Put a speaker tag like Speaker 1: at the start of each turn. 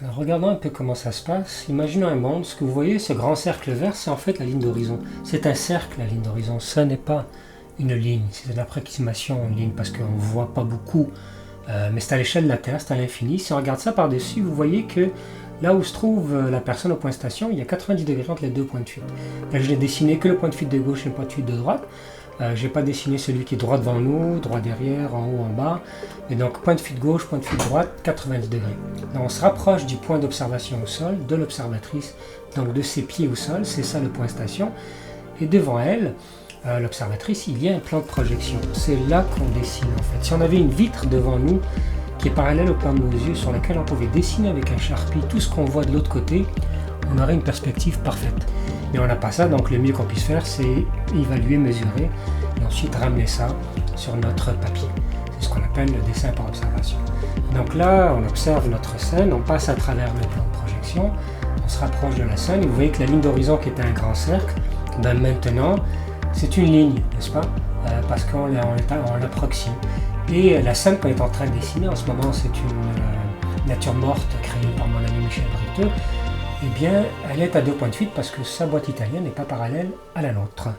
Speaker 1: Alors, regardons un peu comment ça se passe. Imaginons un monde. Ce que vous voyez, ce grand cercle vert, c'est en fait la ligne d'horizon. C'est un cercle, la ligne d'horizon. Ça n'est pas une ligne. C'est une approximation en ligne parce qu'on ne voit pas beaucoup. Mais c'est à l'échelle de la Terre, c'est à l'infini. Si on regarde ça par-dessus, vous voyez que là où se trouve la personne au point station, il y a 90 degrés entre les deux points de fuite. Là, je n'ai dessiné que le point de fuite de gauche et le point de fuite de droite. Je n'ai pas dessiné celui qui est droit devant nous, droit derrière, en haut, en bas. Et donc, point de fuite gauche, point de fuite droite, 90 degrés. Donc, on se rapproche du point d'observation au sol, de l'observatrice, donc de ses pieds au sol, c'est ça le point station. Et devant elle, l'observatrice, il y a un plan de projection. C'est là qu'on dessine en fait. Si on avait une vitre devant nous qui est parallèle au plan de nos yeux, sur laquelle on pouvait dessiner avec un Sharpie tout ce qu'on voit de l'autre côté, on aurait une perspective parfaite. Mais on n'a pas ça, donc le mieux qu'on puisse faire, c'est évaluer, mesurer, et ensuite ramener ça sur notre papier. C'est ce qu'on appelle le dessin par observation. Donc là, on observe notre scène, on passe à travers le plan de projection, on se rapproche de la scène, et vous voyez que la ligne d'horizon qui était un grand cercle, ben maintenant, c'est une ligne, n'est-ce pas? Parce qu'on l'approxime. Et la scène qu'on est en train de dessiner en ce moment, c'est une nature morte créée par mon ami Michel Briteux. Eh bien, elle est à deux points de fuite parce que sa boîte italienne n'est pas parallèle à la nôtre.